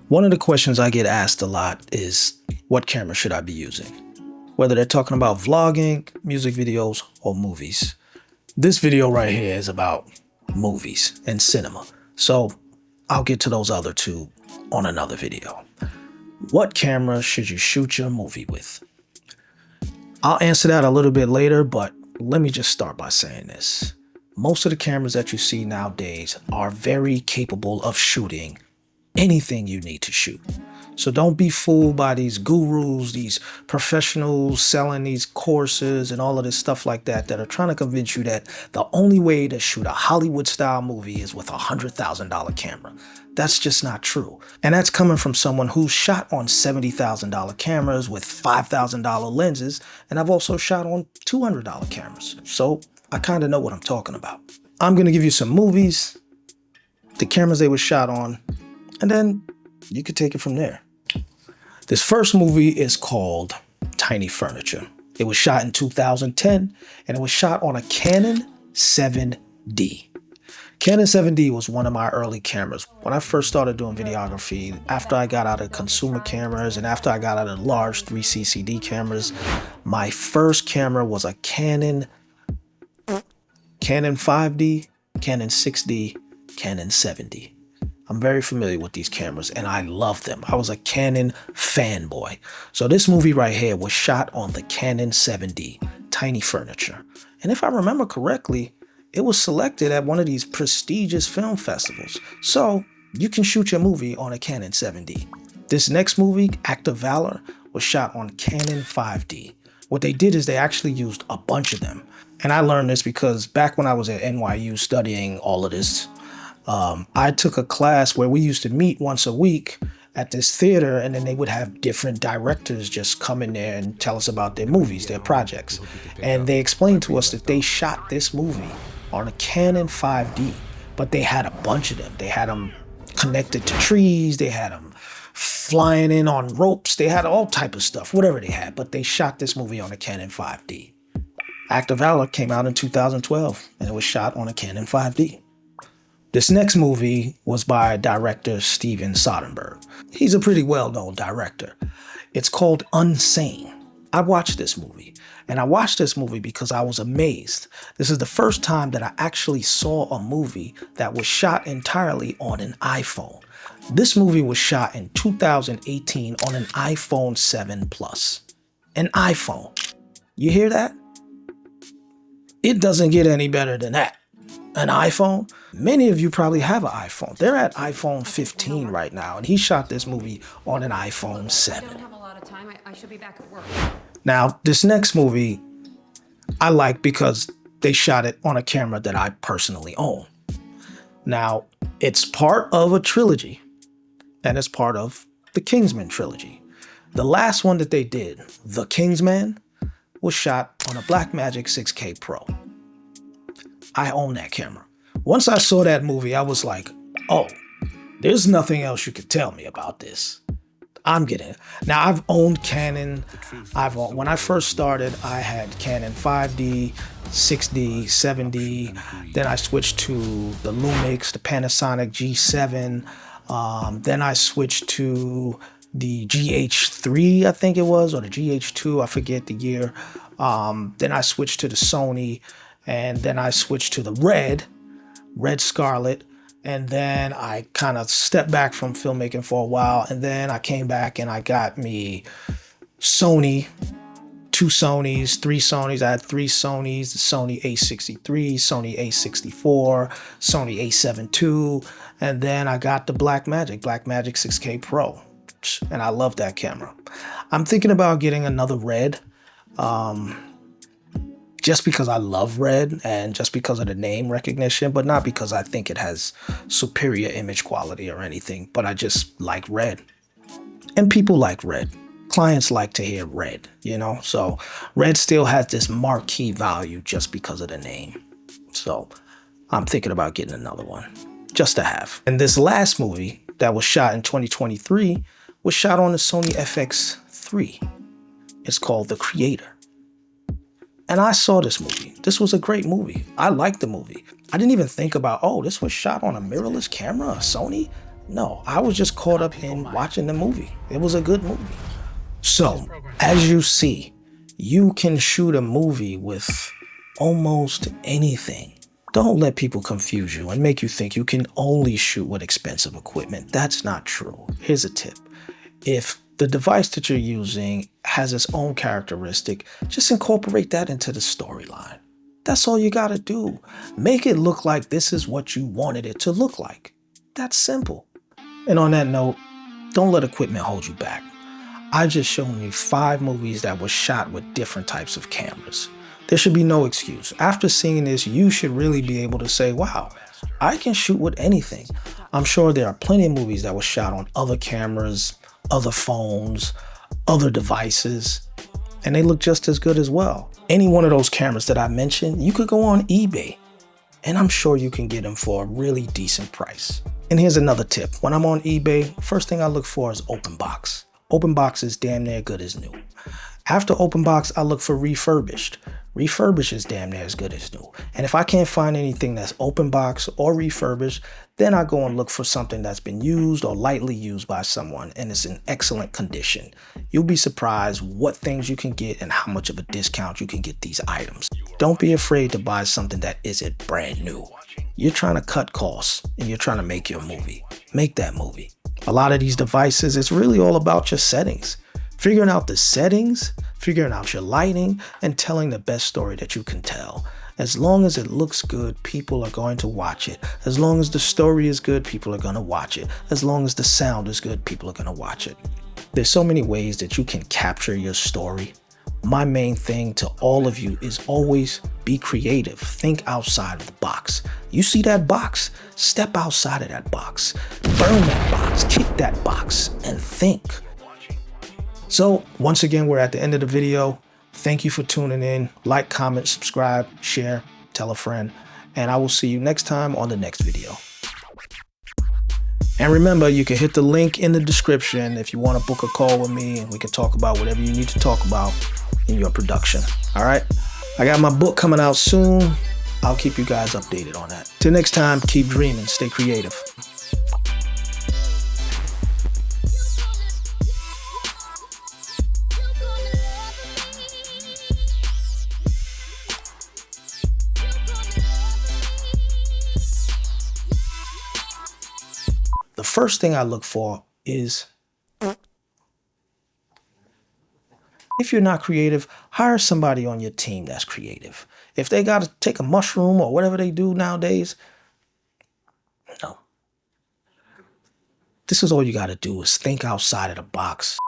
One of the questions I get asked a lot is, what camera should I be using? Whether they're talking about vlogging, music videos, or movies. This video right here is about movies and cinema. So I'll get to those other two on another video. What camera should you shoot your movie with? I'll answer that a little bit later, but let me just start by saying this. Most of the cameras that you see nowadays are very capable of shooting anything you need to shoot. So don't be fooled by these gurus, these professionals selling these courses and all of this stuff like that are trying to convince you that the only way to shoot a Hollywood style movie is with a $100,000 camera. That's just not true. And that's coming from someone who's shot on $70,000 cameras with $5,000 lenses. And I've also shot on $200 cameras. So I kind of know what I'm talking about. I'm going to give you some movies, the cameras they were shot on, and then you could take it from there. This first movie is called Tiny Furniture. It was shot in 2010, and it was shot on a Canon 7D. Canon 7D was one of my early cameras. When I first started doing videography, after I got out of consumer cameras and after I got out of large 3C CD cameras, my first camera was a Canon 5D, Canon 6D, Canon 7D. I'm very familiar with these cameras and I love them. I was a Canon fanboy. So this movie right here was shot on the Canon 7D, Tiny Furniture. And if I remember correctly, it was selected at one of these prestigious film festivals. So you can shoot your movie on a Canon 7D. This next movie, Act of Valor, was shot on Canon 5D. What they did is they actually used a bunch of them. And I learned this because back when I was at NYU studying all of this, I took a class where we used to meet once a week at this theater, and then they would have different directors just come in there and tell us about their movies, their projects. And they explained to us that they shot this movie on a Canon 5D, but they had a bunch of them. They had them connected to trees, they had them flying in on ropes, they had all type of stuff, whatever they had, but they shot this movie on a Canon 5D. Act of Valor came out in 2012, and it was shot on a Canon 5D. This next movie was by director Steven Soderbergh. He's a pretty well-known director. It's called Unsane. I watched this movie, and I watched this movie because I was amazed. This is the first time that I actually saw a movie that was shot entirely on an iPhone. This movie was shot in 2018 on an iPhone 7 Plus. An iPhone. You hear that? It doesn't get any better than that. An iPhone? Many of you probably have an iPhone. They're at iPhone 15 right now, and he shot this movie on an iPhone 7. I don't have a lot of time. I should be back at work. Now, this next movie I like because they shot it on a camera that I personally own. Now, it's part of a trilogy, and it's part of the Kingsman trilogy. The last one that they did, The Kingsman, was shot on a Blackmagic 6K Pro. I own that camera. Once I saw that movie, I was like, oh, there's nothing else you could tell me about this. I'm getting it. Now, I've owned Canon. When I first started, I had Canon 5D, 6D, 7D. Then I switched to the Lumix, the Panasonic G7. Then I switched to the GH3, I think it was, or the GH2, I forget the year. Then I switched to the Sony. And then I switched to the Red Scarlet, and then I kind of stepped back from filmmaking for a while, and then I came back and I got me Sony, 2 Sonys, 3 Sonys. I had 3 Sonys, the Sony A63, Sony A64, Sony A7 II, and then I got the Blackmagic 6K Pro, and I love that camera. I'm thinking about getting another Red, just because I love Red and just because of the name recognition, but not because I think it has superior image quality or anything, but I just like Red. And people like Red. Clients like to hear Red, you know? So Red still has this marquee value just because of the name. So I'm thinking about getting another one, just to have. And this last movie that was shot in 2023 was shot on the Sony FX3. It's called The Creator. And I saw this movie. This was a great movie. I liked the movie. I didn't even think about, oh, this was shot on a mirrorless camera, a Sony. No, I was just caught up in watching the movie. It was a good movie. So, as you see, you can shoot a movie with almost anything. Don't let people confuse you and make you think you can only shoot with expensive equipment. That's not true. Here's a tip. If the device that you're using has its own characteristic, just incorporate that into the storyline. That's all you gotta do. Make it look like this is what you wanted it to look like. That's simple. And on that note, don't let equipment hold you back. I just shown you 5 movies that were shot with different types of cameras. There should be no excuse. After seeing this, you should really be able to say, wow, I can shoot with anything. I'm sure there are plenty of movies that were shot on other cameras, other phones, other devices, and they look just as good as well. Any one of those cameras that I mentioned, you could go on eBay, and I'm sure you can get them for a really decent price. And here's another tip. When I'm on eBay, first thing I look for is open box. Open box is damn near good as new. After open box, I look for refurbished. Refurbished is damn near as good as new. And if I can't find anything that's open box or refurbished, then I go and look for something that's been used or lightly used by someone and is in excellent condition. You'll be surprised what things you can get and how much of a discount you can get these items. Don't be afraid to buy something that isn't brand new. You're trying to cut costs and you're trying to make your movie. Make that movie. A lot of these devices, it's really all about your settings. Figuring out the settings, figuring out your lighting, and telling the best story that you can tell. As long as it looks good, people are going to watch it. As long as the story is good, people are going to watch it. As long as the sound is good, people are going to watch it. There's so many ways that you can capture your story. My main thing to all of you is always be creative. Think outside of the box. You see that box? Step outside of that box. Burn that box, kick that box, and think. So once again, we're at the end of the video. Thank you for tuning in. Like, comment, subscribe, share, tell a friend, and I will see you next time on the next video. And remember, you can hit the link in the description if you want to book a call with me and we can talk about whatever you need to talk about in your production. All right. I got my book coming out soon. I'll keep you guys updated on that. Till next time, keep dreaming, stay creative. The first thing I look for is, if you're not creative, hire somebody on your team that's creative. If they got to take a mushroom or whatever they do nowadays, no. This is all you got to do is think outside of the box.